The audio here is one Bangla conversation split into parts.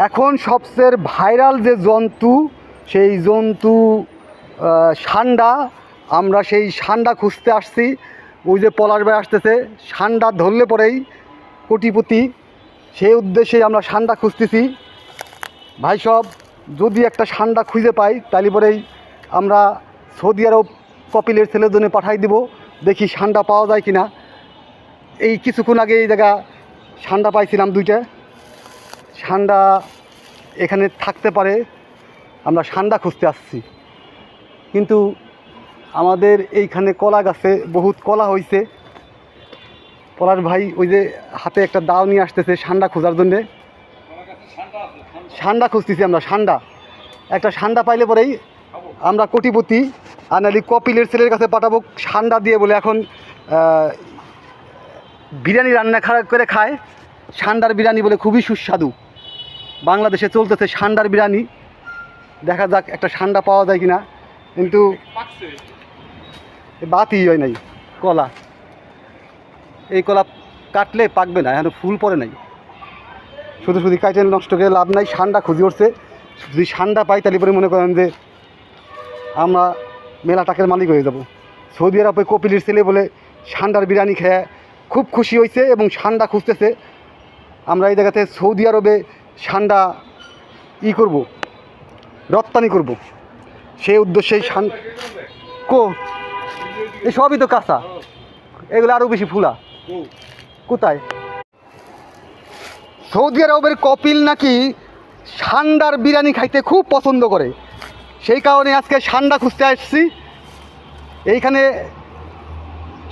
এখন সবচেয়ে ভাইরাল যে জন্তু, সেই জন্তু সান্ডা। আমরা সেই সান্ডা খুঁজতে আসছি। ওই যে পলাশ ভাই আসতেছে, সান্ডা ধরলে পরেই কোটিপতি, সেই উদ্দেশ্যেই আমরা সান্ডা খুঁজতেছি। ভাই সব যদি একটা সান্ডা খুঁজে পাই তাহলে পরেই আমরা সৌদি আরব কপিলের ছেলের জন্য পাঠাই দিব, দেখি সান্ডা পাওয়া যায় কি না। এই কিছুক্ষণ আগে এই জায়গা সান্ডা পাইছিলাম, 2টা সান্ডা এখানে থাকতে পারে। আমরা সান্ডা খুঁজতে আসছি, কিন্তু আমাদের এইখানে কলা গাছে বহুত কলা হয়েছে। পলাশ ভাই ওই যে হাতে একটা দাও নিয়ে আসতেছে সান্ডা খোঁজার জন্যে। সান্ডা খুঁজতেছি আমরা, সান্ডা। একটা সান্ডা পাইলে পরেই আমরা কোটিপতি। আর নাহলে কপিলের ছেলের কাছে পাঠাবো সান্ডা দিয়ে, বলে এখন বিরিয়ানি রান্না করে খায়। সান্ডার বিরিয়ানি বলে খুবই সুস্বাদু। বাংলাদেশে চলতেছে সান্ডার বিরিয়ানি। দেখা যাক একটা সান্ডা পাওয়া যায় কিনা। কিন্তু বাতই হয় নাই কলা, এই কলা কাটলে পাকবে না, এখন ফুল পড়ে নাই। শুধু শুধু কাটে নষ্ট করে লাভ নাই। সান্ডা খুঁজি উঠছে, যদি সান্ডা পাই তাহলে পরে মনে করেন যে আমরা মেলা টাকার মালিক হয়ে যাব। সৌদি আরবে কপিলের ছেলে বলে সান্ডার বিরিয়ানি খেয়ে খুব খুশি হয়েছে এবং সান্ডা খুঁজতেছে। আমরা এই জায়গাতে সৌদি আরবে সান্ডা করব, রপ্তানি করব, সেই উদ্দেশ্যেই এই সবই তো কাঁচা, এগুলো আরও বেশি ফুলা। কোথায়? সৌদি আরবের কপিল নাকি সান্ডার বিরিয়ানি খাইতে খুব পছন্দ করে, সেই কারণে আজকে সান্ডা খুঁজতে আসছি। এইখানে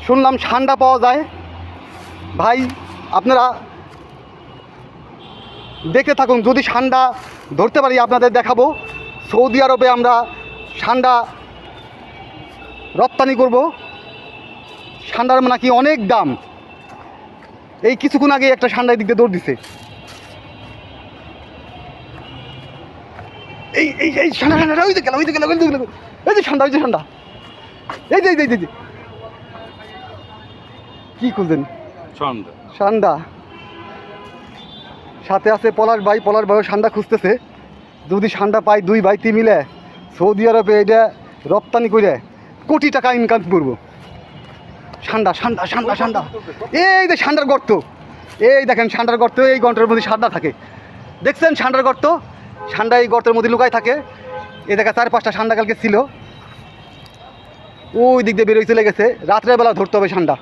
শুনলাম সান্ডা পাওয়া যায়। ভাই আপনারা দেখতে থাকুন, যদি সান্ডা ধরতে পারি আপনাদের দেখাবো। সৌদি আরবে আমরা সান্ডা রপ্তানি করব। সান্ডার নাকি অনেক দাম। এই কিছুক্ষণ আগে একটা সান্ডা দিক দিয়ে দৌড় দিছে। এই এই এই সান্ডা সান্ডা ওই যে গেল, ওই যে গেল, ওই যে গেল, এই যে সান্ডা, ওই যে সান্ডা, এই যে এই যে কি খুঁজছেন? সান্ডা। সান্ডা সাথে আছে পলাশ ভাই। পলাশ ভাইও সান্ডা খুঁজতেছে। যদি সান্ডা পাই, 2 ভাই মিলে সৌদি আরবে এটা রপ্তানি করে কোটি টাকা ইনকাম করবো। সান্ডা সান্ডা সান্ডা সান্ডা, এই যে সান্ডার গর্ত, এই দেখেন সান্ডার গর্ত। এই গর্তের মধ্যে সান্ডা থাকে, দেখছেন সান্ডার গর্ত? সান্ডা এই গর্তের মধ্যে লুকায় থাকে। এই দেখা 4-5টা সান্ডা কালকে ছিল, ওই দিক দিয়ে বেরোয় চলে গেছে। রাত্রেবেলা ধরতে হবে সান্ডা।